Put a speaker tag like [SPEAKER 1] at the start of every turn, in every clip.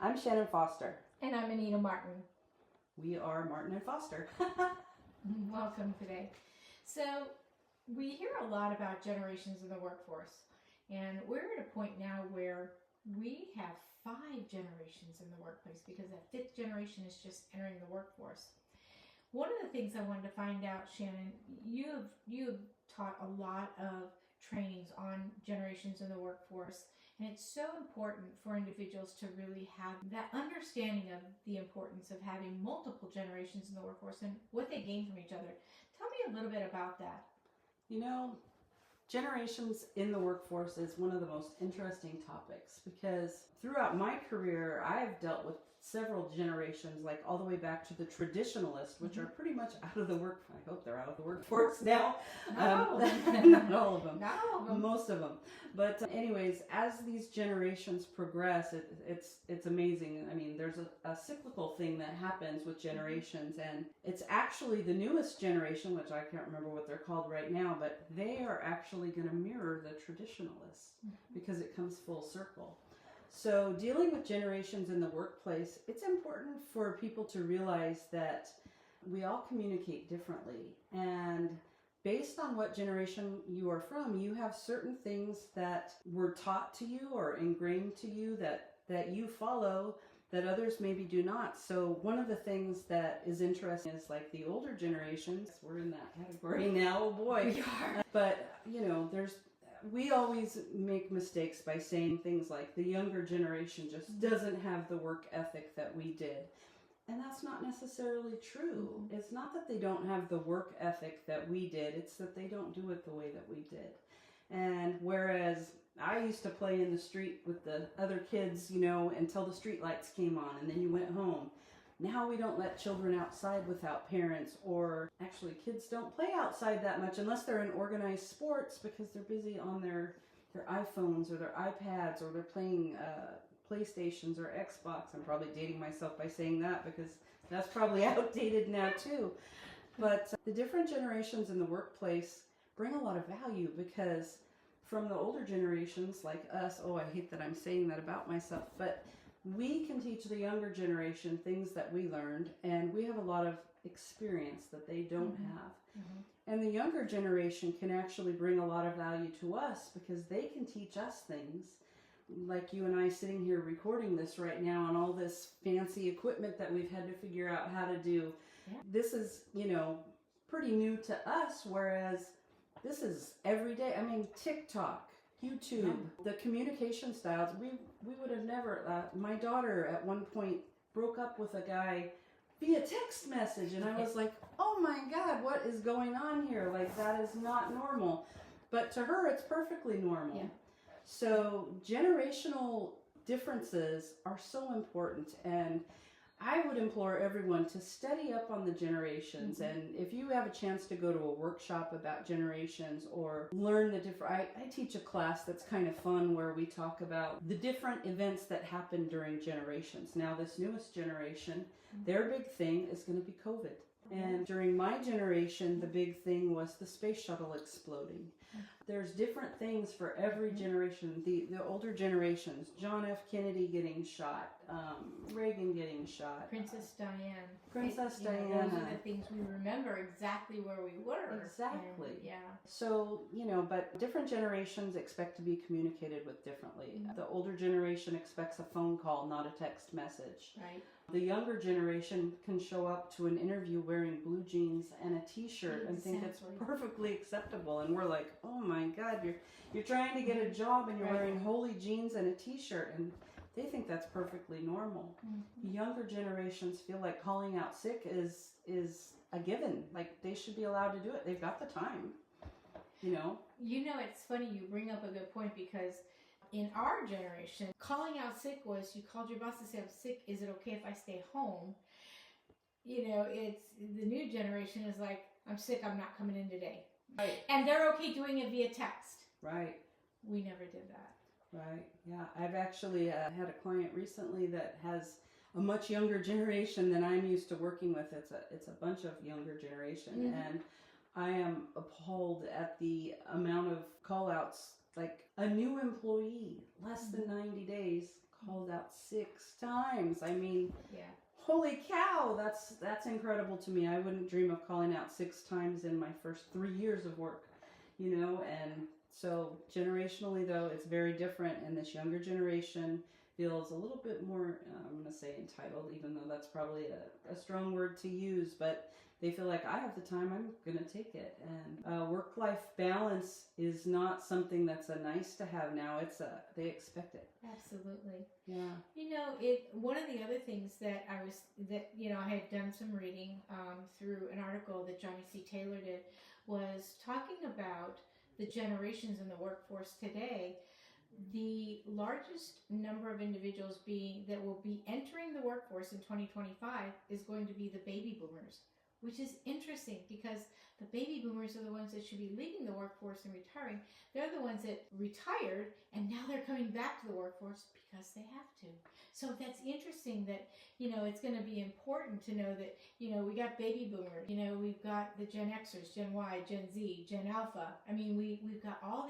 [SPEAKER 1] I'm Shannon Foster.
[SPEAKER 2] And I'm Anita Martin.
[SPEAKER 1] We are Martin and Foster.
[SPEAKER 2] Welcome today. So we hear a lot about generations in the workforce, and we're at a point now where we have 5 generations in the workplace because that 5th generation is just entering the workforce. One of the things I wanted to find out, Shannon, you've taught a lot of trainings on generations in the workforce, and it's so important for individuals to really have that understanding of the importance of having multiple generations in the workforce and what they gain from each other. Tell me a little bit about that.
[SPEAKER 1] You know, generations in the workforce is one of the most interesting topics because throughout my career, I've dealt with several generations, like all the way back to the Traditionalists, which are pretty much out of the work. I hope they're out of the workforce now.
[SPEAKER 2] No.
[SPEAKER 1] Not all of them.
[SPEAKER 2] Not all of them.
[SPEAKER 1] Most of them. But anyways, as these generations progress, it's amazing. I mean, there's a cyclical thing that happens with generations, and it's actually the newest generation, which I can't remember what they're called right now, but they are actually going to mirror the Traditionalists because it comes full circle. So dealing with generations in the workplace, it's important for people to realize that we all communicate differently. And based on what generation you are from, you have certain things that were taught to you or ingrained to you that you follow that others maybe do not. So one of the things that is interesting is like the older generations, we're in that category now, oh boy.
[SPEAKER 2] We are.
[SPEAKER 1] But, you know, we always make mistakes by saying things like the younger generation just doesn't have the work ethic that we did. And that's not necessarily true. It's not that they don't have the work ethic that we did. It's that they don't do it the way that we did. And whereas I used to play in the street with the other kids, you know, until the street lights came on and then you went home. Now we don't let children outside without parents, or actually kids don't play outside that much unless they're in organized sports because they're busy on their iPhones or their iPads, or they're playing PlayStations or Xbox. I'm probably dating myself by saying that because that's probably outdated now too. But the different generations in the workplace bring a lot of value because from the older generations like us, I hate that I'm saying that about myself, but we can teach the younger generation things that we learned, and we have a lot of experience that they don't have. And the younger generation can actually bring a lot of value to us because they can teach us things, like you and I sitting here recording this right now on all this fancy equipment that we've had to figure out how to do. Yeah. This is, you know, pretty new to us, whereas this is every day. I mean, TikTok, YouTube, the communication styles, we would have never, my daughter at one point broke up with a guy via text message, and I was like, oh my God, what is going on here? Like, that is not normal. But to her, it's perfectly normal. Yeah. So generational differences are so important, and I would implore everyone to study up on the generations. And if you have a chance to go to a workshop about generations or learn the different, I teach a class that's kind of fun where we talk about the different events that happen during generations. Now this newest generation, their big thing is going to be COVID. And during my generation, the big thing was the space shuttle exploding. There's different things for every generation. The older generations, John F. Kennedy getting shot, Reagan getting shot.
[SPEAKER 2] Princess Diana.
[SPEAKER 1] Those
[SPEAKER 2] are the things we remember exactly where we were.
[SPEAKER 1] Exactly.
[SPEAKER 2] And, yeah.
[SPEAKER 1] So, you know, but different generations expect to be communicated with differently. The older generation expects a phone call, not a text message.
[SPEAKER 2] Right.
[SPEAKER 1] The younger generation can show up to an interview wearing blue jeans and a t-shirt and think it's perfectly acceptable. And we're like, oh my God, you're trying to get a job and you're wearing holey jeans and a t-shirt, and they think that's perfectly normal. Younger generations feel like calling out sick is a given. Like they should be allowed to do it. They've got the time, you know?
[SPEAKER 2] You know, it's funny you bring up a good point because in our generation, calling out sick was you called your boss to say, I'm sick, is it okay if I stay home? You know, it's the new generation is like, I'm sick, I'm not coming in today.
[SPEAKER 1] Right.
[SPEAKER 2] And they're okay doing it via text.
[SPEAKER 1] Right.
[SPEAKER 2] We never did that.
[SPEAKER 1] Right. Yeah. I've actually had a client recently that has a much younger generation than I'm used to working with. It's a bunch of younger generation. And I am appalled at the amount of call outs. Like a new employee, less than 90 days, called out 6 times. I mean,
[SPEAKER 2] Yeah.
[SPEAKER 1] holy cow, that's incredible to me. I wouldn't dream of calling out 6 times in my first 3 years of work, you know. And so generationally, though, it's very different, and this younger generation feels a little bit more, I'm going to say entitled, even though that's probably a strong word to use, but they feel like, I have the time, I'm going to take it. And work-life balance is not something that's a nice to have now. They expect it.
[SPEAKER 2] Absolutely.
[SPEAKER 1] Yeah.
[SPEAKER 2] You know, one of the other things that I had done some reading through an article that Johnny C. Taylor did was talking about the generations in the workforce today. The largest number of individuals that will be entering the workforce in 2025 is going to be the baby boomers, which is interesting because the baby boomers are the ones that should be leaving the workforce and retiring. They're the ones that retired and now they're coming back to the workforce because they have to. So that's interesting that, it's going to be important to know that, we got baby boomers, we've got the Gen Xers, Gen Y, Gen Z, Gen Alpha. I mean, we've got all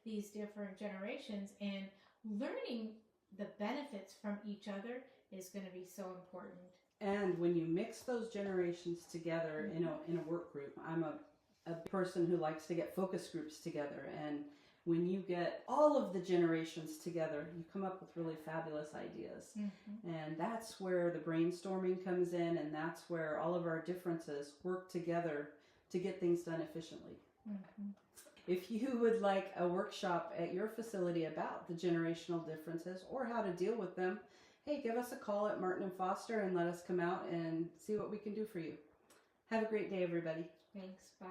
[SPEAKER 2] these different generations, and learning the benefits from each other is going to be so important.
[SPEAKER 1] And when you mix those generations together in a work group, I'm a person who likes to get focus groups together, and when you get all of the generations together, you come up with really fabulous ideas. Mm-hmm. And that's where the brainstorming comes in, and that's where all of our differences work together to get things done efficiently. Mm-hmm. If you would like a workshop at your facility about the generational differences or how to deal with them, hey, give us a call at Martin and Foster and let us come out and see what we can do for you. Have a great day, everybody.
[SPEAKER 2] Thanks. Bye.